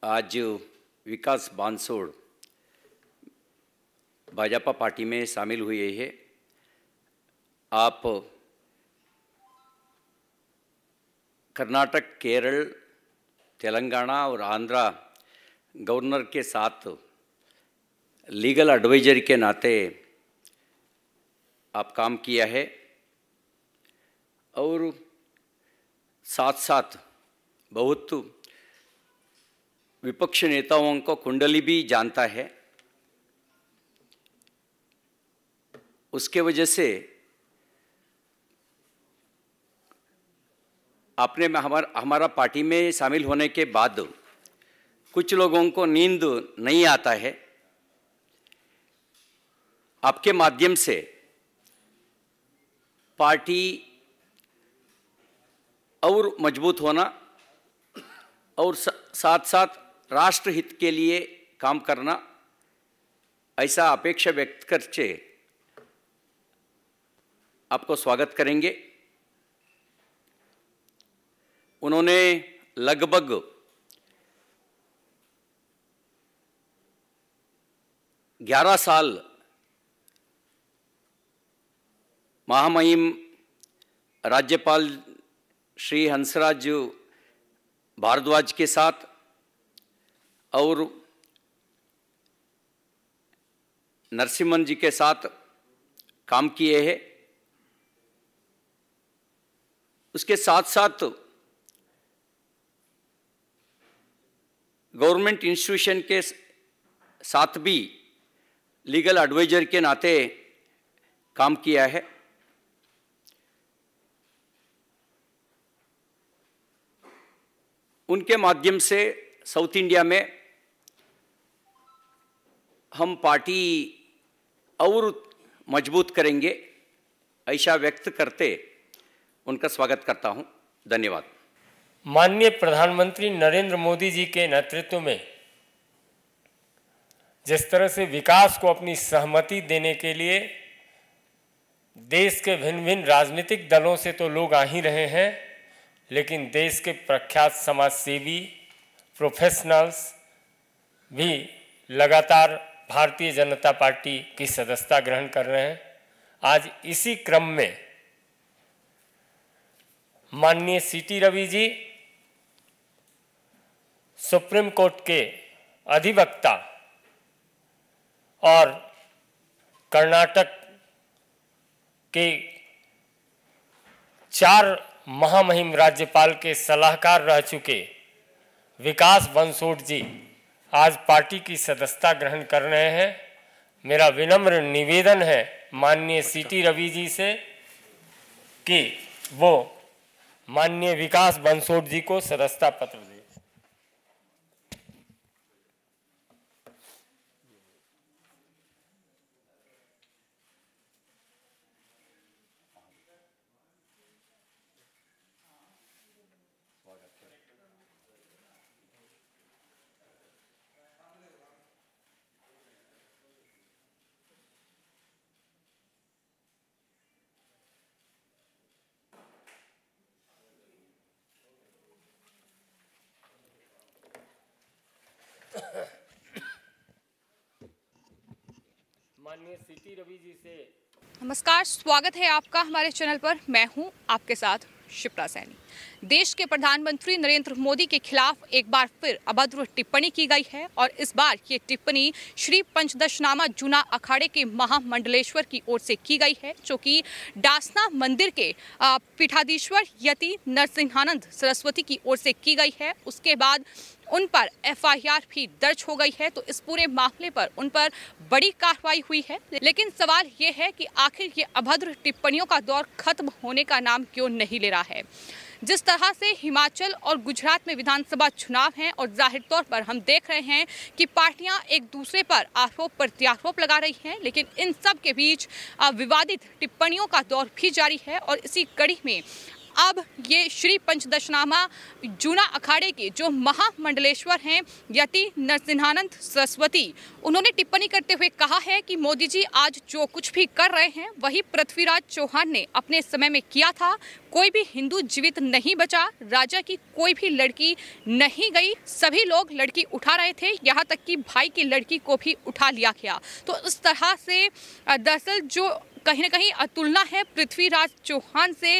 आज विकास बानसोड़ भाजपा पार्टी में शामिल हुए हैं। आप कर्नाटक, केरल, तेलंगाना और आंध्रा गवर्नर के साथ लीगल एडवाइजर के नाते आप काम किया है और साथ साथ बहुत विपक्ष नेताओं को कुंडली भी जानता है। उसके वजह से आपने हमारा पार्टी में शामिल होने के बाद कुछ लोगों को नींद नहीं आता है। आपके माध्यम से पार्टी और मजबूत होना और साथ साथ राष्ट्र हित के लिए काम करना, ऐसा अपेक्षा व्यक्त करके आपको स्वागत करेंगे। उन्होंने लगभग 11 साल महामहिम राज्यपाल श्री हंसराज भारद्वाज के साथ और नरसिम्हन जी के साथ काम किए हैं। उसके साथ साथ गवर्नमेंट इंस्टीट्यूशन के साथ भी लीगल एडवाइजर के नाते काम किया है। उनके माध्यम से साउथ इंडिया में हम पार्टी और मजबूत करेंगे, ऐसा व्यक्त करते उनका स्वागत करता हूं। धन्यवाद। माननीय प्रधानमंत्री नरेंद्र मोदी जी के नेतृत्व में जिस तरह से विकास को अपनी सहमति देने के लिए देश के भिन्न भिन्न राजनीतिक दलों से तो लोग आ ही रहे हैं, लेकिन देश के प्रख्यात समाजसेवी प्रोफेशनल्स भी लगातार भारतीय जनता पार्टी की सदस्यता ग्रहण कर रहे हैं। आज इसी क्रम में माननीय सीटी रवि जी, सुप्रीम कोर्ट के अधिवक्ता और कर्नाटक के 4 महामहिम राज्यपाल के सलाहकार रह चुके विकास बानसोड़ जी आज पार्टी की सदस्यता ग्रहण कर रहे हैं। मेरा विनम्र निवेदन है माननीय सीटी रवि जी से कि वो माननीय विकास बानसोड़ जी को सदस्यता पत्र दें। माननीय सीटी रवि जी से नमस्कार, स्वागत है आपका हमारे चैनल पर। मैं हूं आपके साथ शिप्रा सैनी। देश के प्रधानमंत्री नरेंद्र मोदी के खिलाफ एक बार फिर अभद्र टिप्पणी की गई है और इस बार ये टिप्पणी श्री पंचदशनामा जूना अखाड़े के महामंडलेश्वर की ओर से की गई है, जो कि डासना मंदिर के पीठाधीश्वर यति नरसिंहानंद सरस्वती की ओर से की गई है। उसके बाद उन पर एफआईआर भी दर्ज हो गई है, तो इस पूरे मामले पर उन पर बड़ी कार्रवाई हुई है। लेकिन सवाल ये है कि आखिर ये अभद्र टिप्पणियों का दौर खत्म होने का नाम क्यों नहीं ले रहा है। जिस तरह से हिमाचल और गुजरात में विधानसभा चुनाव हैं और जाहिर तौर पर हम देख रहे हैं कि पार्टियां एक दूसरे पर आरोप प्रत्यारोप लगा रही हैं, लेकिन इन सब के बीच विवादित टिप्पणियों का दौर भी जारी है। और इसी कड़ी में अब ये श्री पंचदशनामा जूना अखाड़े के जो महामंडलेश्वर हैं यति नरसिंहानंद सरस्वती, उन्होंने टिप्पणी करते हुए कहा है कि मोदी जी आज जो कुछ भी कर रहे हैं वही पृथ्वीराज चौहान ने अपने समय में किया था। कोई भी हिंदू जीवित नहीं बचा, राजा की कोई भी लड़की नहीं गई, सभी लोग लड़की उठा रहे थे, यहाँ तक कि भाई की लड़की को भी उठा लिया गया। तो इस तरह से दरअसल जो कहीं ना कहीं तुलना है पृथ्वीराज चौहान से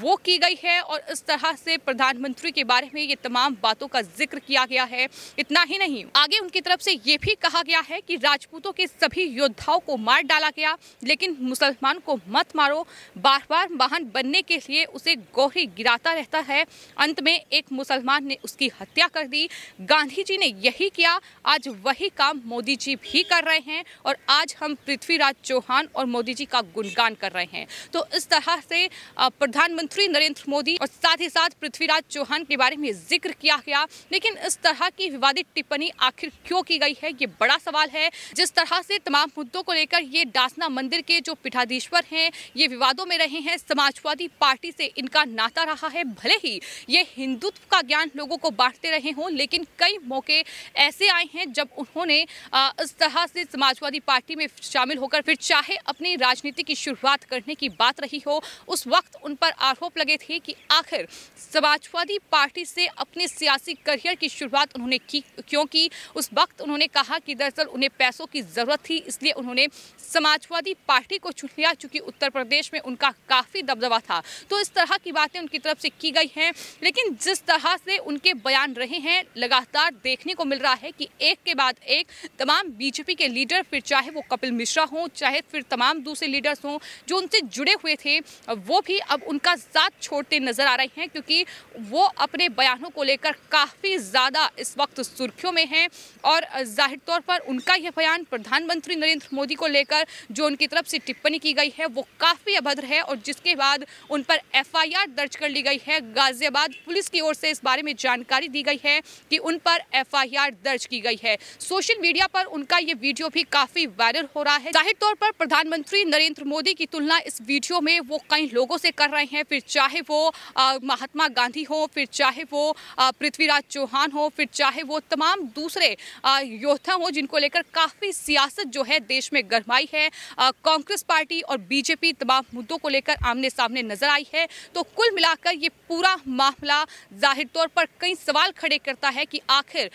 वो की गई है और इस तरह से प्रधानमंत्री के बारे में ये तमाम बातों का जिक्र किया गया है। इतना ही नहीं, आगे उनकी तरफ से ये भी कहा गया है कि राजपूतों के सभी योद्धाओं को मार डाला गया, लेकिन मुसलमान को मत मारो, बार बार महान बनने के लिए उसे गोहरी गिराता रहता है। अंत में एक मुसलमान ने उसकी हत्या कर दी। गांधी जी ने यही किया, आज वही काम मोदी जी भी कर रहे हैं और आज हम पृथ्वीराज चौहान और मोदी जी का गुणगान कर रहे हैं। तो इस तरह से प्रधानमंत्री नरेंद्र मोदी और साथ ही साथ पृथ्वीराज चौहान के बारे में जिक्र किया गया। लेकिन इस तरह की विवादित टिप्पणी आखिर क्यों की गई है, ये बड़ा सवाल है। जिस तरह से तमाम मुद्दों को लेकर ये डासना मंदिर के जो पीठाधीश्वर हैं ये विवादों में रहे हैं, समाजवादी पार्टी से इनका नाता रहा है। भले ही ये हिंदुत्व का ज्ञान लोगों को बांटते रहे हों, लेकिन कई मौके ऐसे आए हैं जब उन्होंने इस तरह से समाजवादी पार्टी में शामिल होकर फिर चाहे अपनी राजनीति की शुरुआत करने की बात रही हो, उस वक्त उन पर आरोप लगे थे कि आखिर समाजवादी पार्टी से अपने सियासी करियर की शुरुआत उन्होंने की, क्योंकि उस वक्त उन्होंने कहा कि दरअसल उन्हें पैसों की जरूरत थी, इसलिए उन्होंने समाजवादी पार्टी को चुन लिया, क्योंकि उत्तर प्रदेश में उनका काफी दबदबा था। तो इस तरह की बातें उनकी तरफ से की गई हैं। लेकिन जिस तरह से उनके बयान रहे हैं, लगातार देखने को मिल रहा है कि एक के बाद एक तमाम बीजेपी के लीडर, फिर चाहे वो कपिल मिश्रा हो, चाहे फिर तमाम दूसरे लीडर्स हों जो उनसे जुड़े हुए थे, वो भी अब उनका साथ छोड़ते नजर आ रहे हैं, क्योंकि वो अपने बयानों को लेकर काफ़ी ज़्यादा इस वक्त सुर्खियों में हैं। और जाहिर तौर पर उनका यह बयान प्रधानमंत्री नरेंद्र मोदी को लेकर जो उनकी तरफ से टिप्पणी की गई है वो काफ़ी अभद्र है, और जिसके बाद उन पर FIR दर्ज कर ली गई है। गाजियाबाद पुलिस की ओर से इस बारे में जानकारी दी गई है कि उन पर FIR दर्ज की गई है। सोशल मीडिया पर उनका ये वीडियो भी काफ़ी वायरल हो रहा है। जाहिर तौर पर प्रधानमंत्री नरेंद्र मोदी की तुलना इस वीडियो में वो कई लोगों से कर रहे हैं, फिर चाहे वो महात्मा गांधी हो, फिर चाहे वो पृथ्वीराज चौहान हो, फिर चाहे वो तमाम दूसरे योद्धा हो, जिनको लेकर काफ़ी सियासत जो है देश में गरमाई है। कांग्रेस पार्टी और बीजेपी तमाम मुद्दों को लेकर आमने सामने नजर आई है। तो कुल मिलाकर ये पूरा मामला जाहिर तौर पर कई सवाल खड़े करता है कि आखिर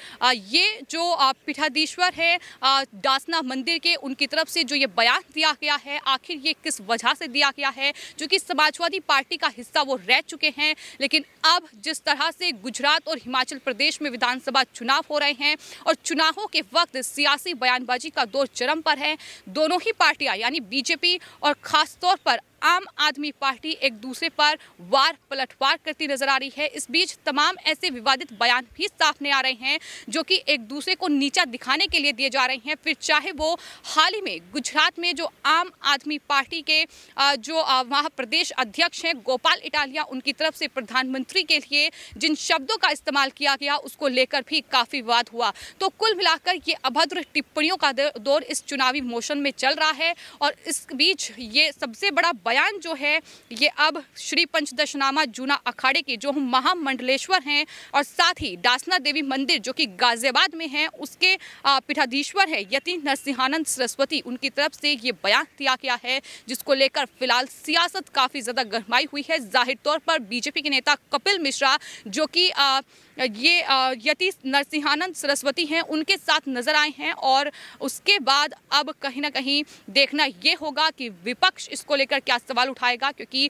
ये जो पीठाधीश्वर है डासना मंदिर के, उनकी तरफ से जो ये बयान दिया गया है, आखिर ये किस वजह से दिया गया है, जो कि समाजवादी पार्टी का हिस्सा वो रह चुके हैं। लेकिन अब जिस तरह से गुजरात और हिमाचल प्रदेश में विधानसभा चुनाव हो रहे हैं और चुनावों के वक्त सियासी बयानबाजी का दौर चरम पर है, दोनों ही पार्टियां यानी बीजेपी और खास तौर पर आम आदमी पार्टी एक दूसरे पर वार पलटवार करती नजर आ रही है। इस बीच तमाम ऐसे विवादित बयान भी सामने आ रहे हैं जो कि एक दूसरे को नीचा दिखाने के लिए दिए जा रहे हैं। फिर चाहे वो हाल ही में गुजरात में जो आम आदमी पार्टी के जो वहाँ प्रदेश अध्यक्ष हैं गोपाल इटालिया, उनकी तरफ से प्रधानमंत्री के लिए जिन शब्दों का इस्तेमाल किया गया उसको लेकर भी काफ़ी विवाद हुआ। तो कुल मिलाकर ये अभद्र टिप्पणियों का दौर इस चुनावी मौसम में चल रहा है। और इस बीच ये सबसे बड़ा बयान जो है ये अब श्री पंचदशनामा जूना अखाड़े के जो महामंडलेश्वर हैं और साथ ही डासना देवी मंदिर जो कि गाजियाबाद में है उसके पीठाधीश्वर है यति नरसिंहानंद सरस्वती, उनकी तरफ से ये बयान दिया गया है, जिसको लेकर फिलहाल सियासत काफ़ी ज़्यादा गरमाई हुई है। जाहिर तौर पर बीजेपी के नेता कपिल मिश्रा जो कि ये यति नरसिंहानंद सरस्वती हैं उनके साथ नजर आए हैं, और उसके बाद अब कहीं ना कहीं देखना ये होगा कि विपक्ष इसको लेकर क्या सवाल उठाएगा, क्योंकि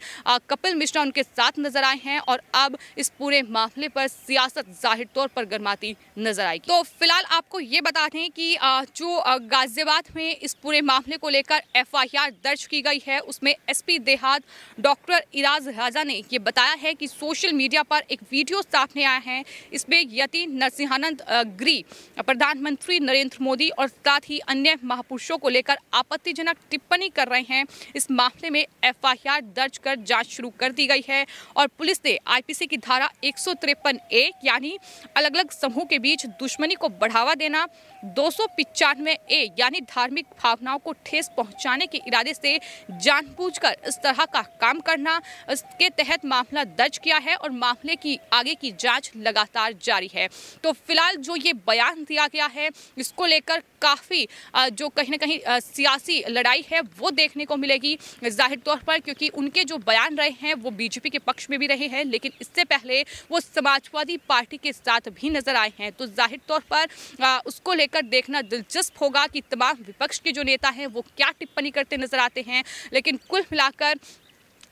कपिल मिश्रा उनके साथ नजर आए हैं और अब इस पूरे मामले पर सियासत जाहिर तौर पर गरमाती नजर आएगी। तो फिलहाल आपको ये बता दें कि जो गाजियाबाद में इस पूरे मामले को लेकर FIR दर्ज की गई है उसमें SP देहात डॉक्टर इराज राजा ने ये बताया है कि सोशल मीडिया पर एक वीडियो सामने आया है इसमें यति नरसिंहानंद गिरी प्रधानमंत्री नरेंद्र मोदी और साथ ही अन्य महापुरुषों को लेकर आपत्तिजनक टिप्पणी कर रहे हैं। इस मामले में एफआईआर दर्ज कर जांच शुरू कर दी गई है और पुलिस ने आईपीसी की धारा 153A यानी अलग अलग समूह के बीच दुश्मनी को बढ़ावा देना, 295A यानी धार्मिक भावनाओं को ठेस पहुंचाने के इरादे से जानबूझकर इस तरह का काम करना, इसके तहत मामला दर्ज किया है और मामले की आगे की जांच लगातार जारी है। तो फिलहाल जो ये बयान दिया गया है इसको लेकर काफ़ी जो कहीं ना कहीं सियासी लड़ाई है वो देखने को मिलेगी जाहिर तौर पर, क्योंकि उनके जो बयान रहे हैं वो बीजेपी के पक्ष में भी रहे हैं, लेकिन इससे पहले वो समाजवादी पार्टी के साथ भी नजर आए हैं। तो जाहिर तौर पर उसको लेकर देखना दिलचस्प होगा कि तमाम विपक्ष के जो नेता हैं वो क्या टिप्पणी करते नजर आते हैं। लेकिन कुल मिलाकर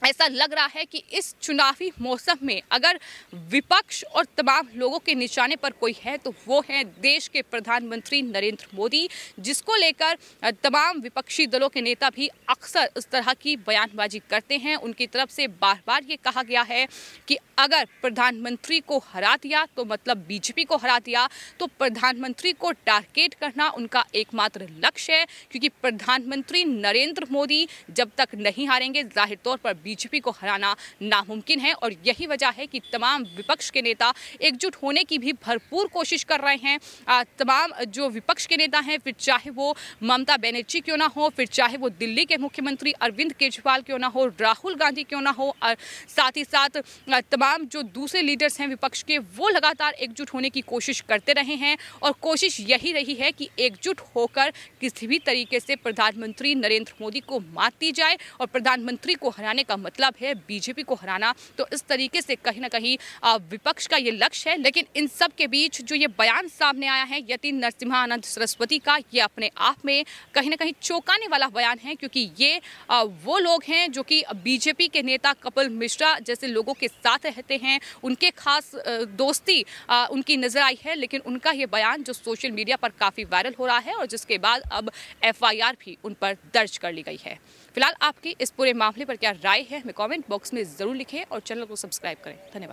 ऐसा लग रहा है कि इस चुनावी मौसम में अगर विपक्ष और तमाम लोगों के निशाने पर कोई है तो वो है देश के प्रधानमंत्री नरेंद्र मोदी, जिसको लेकर तमाम विपक्षी दलों के नेता भी अक्सर इस तरह की बयानबाजी करते हैं। उनकी तरफ से बार बार ये कहा गया है कि अगर प्रधानमंत्री को हरा दिया तो मतलब बीजेपी को हरा दिया, तो प्रधानमंत्री को टारगेट करना उनका एकमात्र लक्ष्य है, क्योंकि प्रधानमंत्री नरेंद्र मोदी जब तक नहीं हारेंगे जाहिर तौर पर बीजेपी को हराना नामुमकिन है। और यही वजह है कि तमाम विपक्ष के नेता एकजुट होने की भी भरपूर कोशिश कर रहे हैं। तमाम जो विपक्ष के नेता हैं, फिर चाहे वो ममता बनर्जी क्यों ना हो, फिर चाहे वो दिल्ली के मुख्यमंत्री अरविंद केजरीवाल क्यों ना हो, राहुल गांधी क्यों ना हो, और साथ ही साथ तमाम जो दूसरे लीडर्स हैं विपक्ष के, वो लगातार एकजुट होने की कोशिश करते रहे हैं। और कोशिश यही रही है कि एकजुट होकर किसी भी तरीके से प्रधानमंत्री नरेंद्र मोदी को मात दी जाए, और प्रधानमंत्री को हराने का मतलब है बीजेपी को हराना। तो इस तरीके से कहीं ना कहीं विपक्ष का ये लक्ष्य है। लेकिन इन सब के बीच जो ये बयान सामने आया है यति नरसिंहानंद सरस्वती का, ये अपने आप में कहीं ना कहीं चौंकाने वाला बयान है, क्योंकि ये वो लोग हैं जो कि बीजेपी के नेता कपिल मिश्रा जैसे लोगों के साथ रहते हैं, उनके खास दोस्ती उनकी नजर आई है। लेकिन उनका ये बयान जो सोशल मीडिया पर काफ़ी वायरल हो रहा है और जिसके बाद अब एफआईआर भी उन पर दर्ज कर ली गई है। फिलहाल आपकी इस पूरे मामले पर क्या राय है हमें कमेंट बॉक्स में ज़रूर लिखें और चैनल को सब्सक्राइब करें। धन्यवाद।